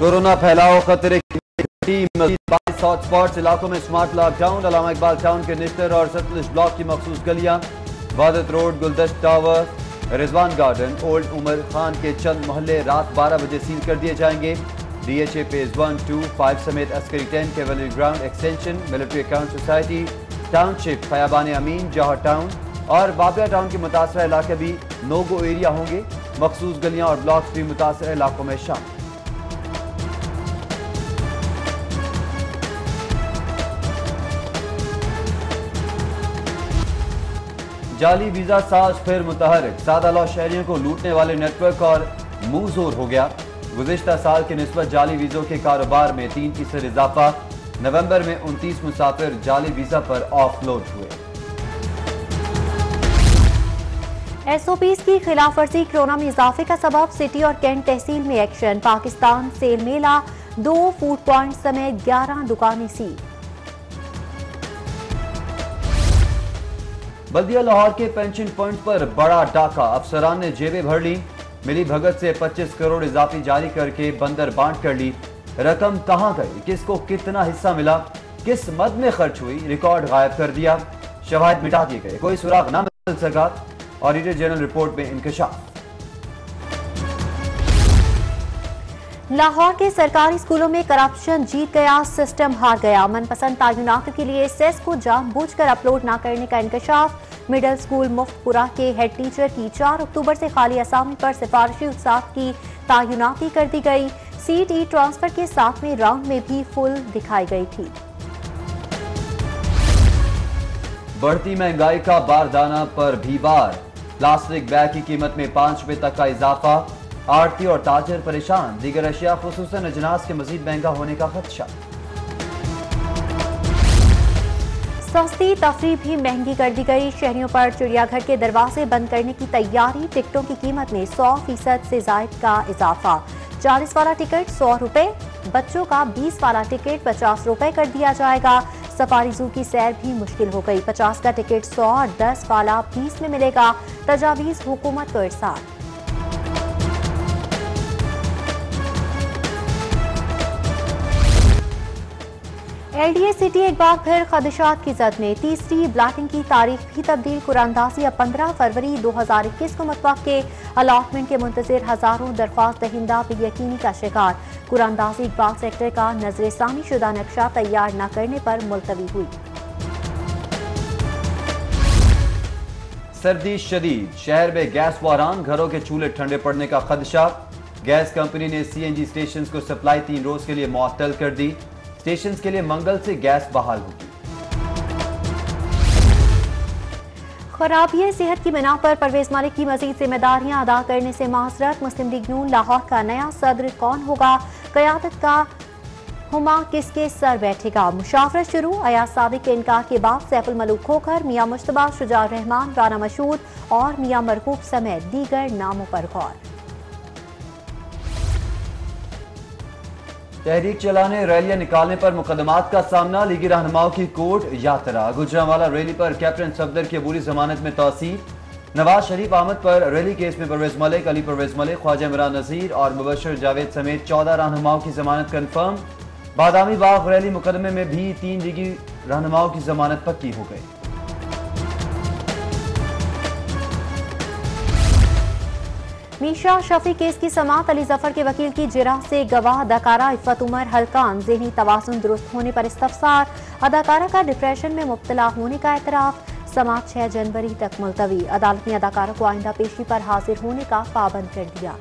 Corona फैलाव खतरे की मजीद 22 हॉटस्पॉट्स इलाकों में smart lockdown. Allama Iqbal town के निश्तर और सतलुज ब्लॉक की मखसूस गलियां, Wahdat road, Guldasht tower, Rizwan garden, old Umar Khan के चंद मोहल्ले रात 12 बजे सील कर दिए जाएंगे। DHA फेज 1, 2, 5 समेत Askari 10, cavalry ground extension, military account society, township, Khayaban Amin, Johar town और बाबिया टाउन के मुतासरा इलाके भी नो गो एरिया होंगे। मखसूस गलियां और ब्लॉक्स भी मुतासरा इलाकों में शामिल। जाली वीजा साज फिर मुतहरिक, सादा लॉ शहरियों को लूटने वाले नेटवर्क और मुंह जोर हो गया। गुज़िश्ता साल की निस्बत जाली वीजों के कारोबार में 3% इजाफा। नवंबर में 29 मुसाफिर जाली वीजा पर ऑफलोड हुए। SOPs की खिलाफ वर्जी, कोरोना में इजाफे का सबब, सिटी और कैंट तहसील में एक्शन। पाकिस्तान सेल मेला, 2 फूड पॉइंट समेत 11 दुकानें सील। बल्दिया लाहौर के पेंशन पॉइंट पर बड़ा डाका, अफसरान ने जेबें भर ली। मिली भगत से 25 करोड़ इजाफी जारी करके बंदर बांट कर ली। रकम कहां गई, किसको कितना हिस्सा मिला, किस मद में खर्च हुई, रिकॉर्ड गायब कर दिया। शवाहिद मिटा दिए गए, कोई सुराग न मिल सका। ऑडिटर जनरल रिपोर्ट में इंकशाफ। लाहौर के सरकारी स्कूलों में करप्शन जीत गया, सिस्टम हार गया। मनपसंद तयनात के लिए सेस को जानबूझकर अपलोड न करने का इंकशाफ। मिडिल स्कूल मुफ्तपुरा के हेड टीचर की 4 अक्टूबर से खाली असामी पर सिफारिशी उस्ताद की तयनाती कर दी गई। CTE ट्रांसफर के 7वें राउंड में भी फुल दिखाई गई थी। बढ़ती महंगाई का बारदाना पर भी बार, प्लास्टिक बैग की कीमत में 5 रुपए तक का इजाफा। आड़ती और ताजर परेशान, दीगर अशिया खुसूसन अजनास के मजीद महंगा होने का खदशा। सस्ती तफरी भी महंगी कर दी गई। शहरियों पर चिड़ियाघर के दरवाजे बंद करने की तैयारी। टिकटों की कीमत में 100% से जायद का इजाफा। 40 वाला टिकट 100 रुपए, बच्चों का 20 वाला टिकट 50 रुपए कर दिया जाएगा। सफारी जू की सैर भी मुश्किल हो गई। 50 का टिकट 100 और 10 वाला 20 में मिलेगा। तजावीज हुकूमत को इरसाल। LDA सिटी एक बार फिर खदशात की जद में। तीसरी ब्लैटिंग की तारीख भी तब्दील। कुरानदाजी अब 15 फरवरी 2021 को मुतवक्के। अलॉटमेंट के मुंतजिर हजारों दरख्वास्त दहिंदा बेयकीनी का शिकार। कुरानदाजी इकबाल सेक्टर का नजरसानी शुदा नक्शा तैयार न करने पर मुलतवी हुई। सर्दी शदीद, शहर में गैस बहरान, घरों के चूल्हे ठंडे पड़ने का खदशा। गैस कंपनी ने CNG स्टेशन को सप्लाई 3 रोज के लिए मुअत्तल कर दी। स्टेशन के लिए मंगल से गैस बहाल होगी। खराबी सेहत की बिना पर परवेज मालिक की मजीद जिम्मेदारियां अदा करने से माजरत। मुस्लिम लीग नून लाहौर का नया सदर कौन होगा, कयादत का हुमा किसके सर बैठेगा। मुशावरत शुरू। अयाज सादिक के इनकार के बाद सैफुल मलूक खोखर, मियां मुश्तबा, शुजा रहमान, राना मशहूद और मियां मरकूब समेत दीगर नामों पर गौर। तहरीक चलाने, रैलियां निकालने पर मुकदमात का सामना। लीगी रहनुमाओं की कोर्ट यात्रा। गुजरांवाला रैली पर कैप्टन सफदर की अबूरी जमानत में तौसीर। नवाज शरीफ आमद पर रैली केस में परवेज मलिक, अली परवेज मलिक, ख्वाजा इमरान नजीर और मुबशर जावेद समेत 14 रहनुमाओं की जमानत कन्फर्म। बादामी बाग रैली मुकदमे में भी 3 लीगी रहनुमाओं की जमानत पक्की हो गई। मीशा शफी केस की समाअत। अली जफर के वकील की जिरा से गवाह अदाकारा इफ़त उमर हल्कान। ज़हनी तवाज़ुन दुरुस्त होने पर इस्तफसार। अदाकारा का डिप्रेशन में मुब्तला होने का एतराफ। समाअत 6 जनवरी तक मुलतवी। अदालत ने अदाकारा को आइंदा पेशी पर हाजिर होने का पाबंद कर दिया।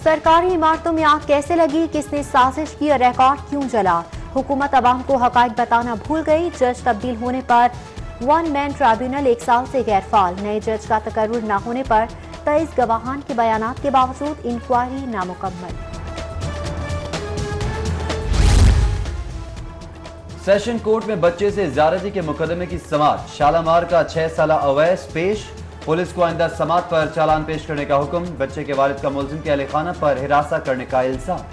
सरकारी इमारतों में आग कैसे लगी, किसने साजिश की और रिकॉर्ड क्यों जला। हुकूमत अवाम को हकायक बताना भूल गई। जज तब्दील होने पर 1 मैन ट्राइब्यूनल 1 साल से गैरफाल। नए जज का तकर्रुर न होने पर 23 गवाहान के बयानात के बावजूद इंक्वायरी नामुकम्मल। सेशन कोर्ट में बच्चे से ज़्यादती के मुकदमे की समाअत। शालामार का 6 साला अवैस पेश। पुलिस को आइंदा समाअत पर चालान पेश करने का हुक्म। बच्चे के वालिद का मुल्जिम के अहल खाना पर हिरासा करने का इल्जाम।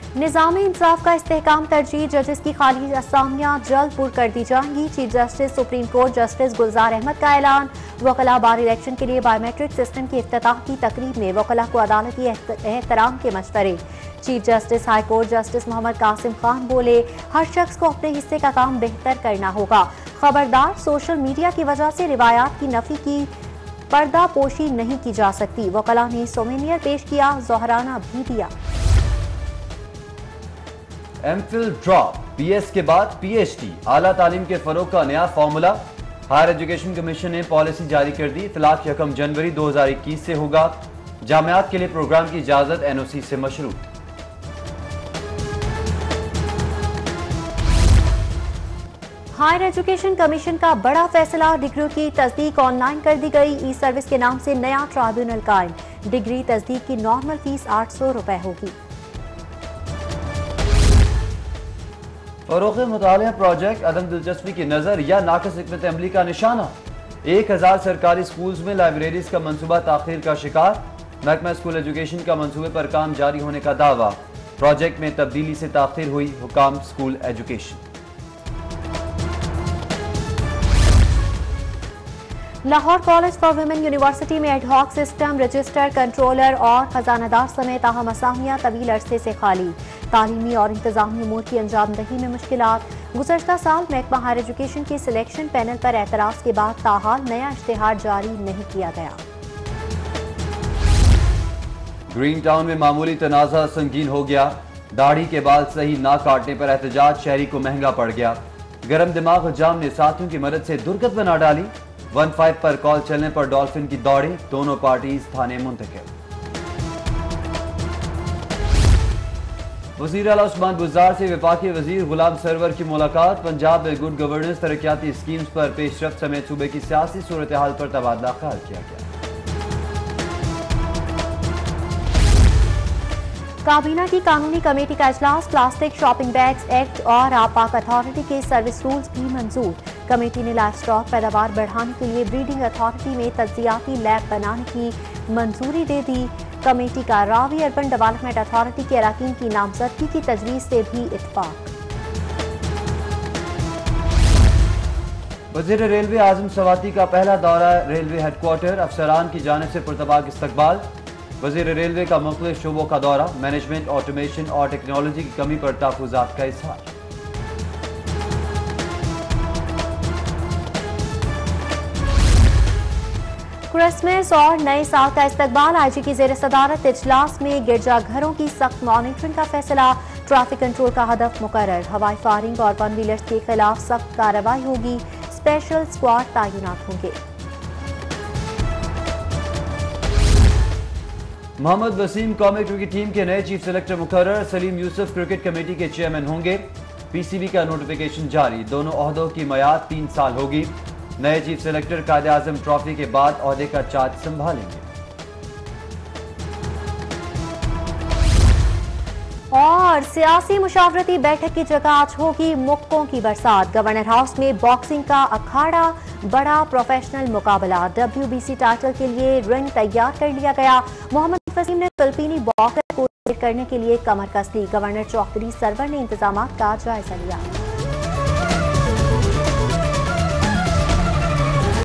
निज़ाम इंसाफ का इस्तेहकाम तरजीह, जजेस की खाली असामियां जल्द पुर कर दी जाएंगी। Chief justice supreme court justice Gulzar Ahmed का ऐलान। वकला बार इलेक्शन के लिए बायोमेट्रिक सिस्टम की इफ्तिताह की तकरीब में वकला को अदालती एहतराम के मशवरे। Chief justice high court justice Mohammad Qasim Khan बोले, हर शख्स को अपने हिस्से का काम बेहतर करना होगा। खबरदार, सोशल मीडिया की वजह से रिवायात की नफी की पर्दा पोशी नहीं की जा सकती। वकला ने सोवेनियर पेश किया, जोहराना भी दिया। एमफिल ड्रॉप, पीएस के बाद पीएचडी, आला तालीम के फरोग का नया फार्मूला। हायर एजुकेशन कमीशन ने पॉलिसी जारी कर दी। इतलाक 1 जनवरी 2021 से होगा। जामियात के लिए प्रोग्राम की इजाजत एनओसी से मशरूत। हायर एजुकेशन कमीशन का बड़ा फैसला, डिग्रियों की तस्दीक ऑनलाइन कर दी गई। ई सर्विस के नाम से नया ट्राइब्यूनल कायम। डिग्री तस्दीक की नॉर्मल फीस 800 रुपए होगी। फरोग़ मुतालिया प्रोजेक्ट अदम दिलचस्पी की नजर या नाक़िस हिकमत अमली का निशाना। 1000 सरकारी स्कूल्स में लाइब्रेरीज का मंसूबा ताख़ीर का शिकार। महकमा स्कूल एजुकेशन का मंसूबे पर काम जारी होने का दावा। प्रोजेक्ट में तब्दीली से ताख़ीर हुई, हुकाम school education. Lahore college for women university में एडहॉक सिस्टम, रजिस्टर, कंट्रोलर और खजानादार समेत अहम असामियां तवील अरसे से खाली। तालीमी और इंतजामी उमूर की अंजामदही में मुश्किलात। गुज़श्ता साल महकमा हायर एजुकेशन के सिलेक्शन पैनल पर एतराज़ के बाद ताहाल नया इश्तिहार जारी नहीं किया गया। ग्रीन टाउन में मामूली तनाज़ा संगीन हो गया। दाढ़ी के बाल सही ना काटने पर एहतजाज शहरी को महंगा पड़ गया। गरम दिमाग हजाम ने साथियों की मदद से दुर्गत बना डाली। 15 पर कॉल चलने पर डॉल्फिन की दौड़े, दोनों पार्टीज थाने मुंतकिल। वज़ीर आला उस्मान बुज़दार से वफाकी वज़ीर गुलाम सरवर की मुलाकात। पंजाब में गुड गवर्नेंस, तरक्याती स्कीम्स पर पेशरफ्त समेत सूबे की सियासी सूरत हाल पर तबादला ख्याल किया गया। काबीना की कानूनी कमेटी का इजलास। प्लास्टिक शॉपिंग बैग्स एक्ट और आपाक अथॉरिटी के सर्विस रूल्स भी मंजूर। कमेटी ने लाइव स्टॉक पैदावार बढ़ाने के लिए ब्रीडिंग अथॉरिटी में तज्जियाती लैब बनाने की मंजूरी दे दी। कमेटी का रावी अर्बन डेवलपमेंट अथॉरिटी के अरकान की नामजदगी की तजवीज़ से भी इत्तफाक। वज़ीर रेलवे आज़म सवाती का पहला दौरा रेलवे हेडक्वार्टर, अफसरान की जानिब से पुरतबाक इस्तकबाल। वज़ीर रेलवे का मुख्तलिफ शोबों का दौरा, मैनेजमेंट, ऑटोमेशन और टेक्नोलॉजी की कमी पर तहफ़्फ़ुज़ात का इज़हार। क्रिसमस और नए साल का इस्तकबाल। आईजी की ज़ेर सदारत इजलास में गिरजाघरों की सख्त मॉनिटरिंग का फैसला। ट्रैफिक कंट्रोल का हदफ मुकर्रर। हवाई फायरिंग और वन व्हीलर्स के खिलाफ सख्त कार्रवाई होगी। स्पेशल स्क्वाड तैनात होंगे। मोहम्मद वसीम कौमी क्रिकेट टीम के नए चीफ सेलेक्टर मुकर्रर। सलीम यूसुफ क्रिकेट कमेटी के चेयरमैन होंगे। पीसीबी का नोटिफिकेशन जारी। दोनों ओहदों की मयाद 3 साल होगी। नए चीफ सेलेक्टर कायदे आजम ट्रॉफी के बाद ओहदे का चार्ज संभालेंगे। और सियासी मुशावरती बैठक की जगह आज होगी मुक्कों की बरसात। गवर्नर हाउस में बॉक्सिंग का अखाड़ा, बड़ा प्रोफेशनल मुकाबला। WBC टाइटल के लिए रिंग तैयार कर लिया गया। मोहम्मद वसीम ने फिलिपीनी बॉक्सर को करने के लिए कमर कस ली। गवर्नर चौधरी सरवर ने इंतजामात का जायजा लिया।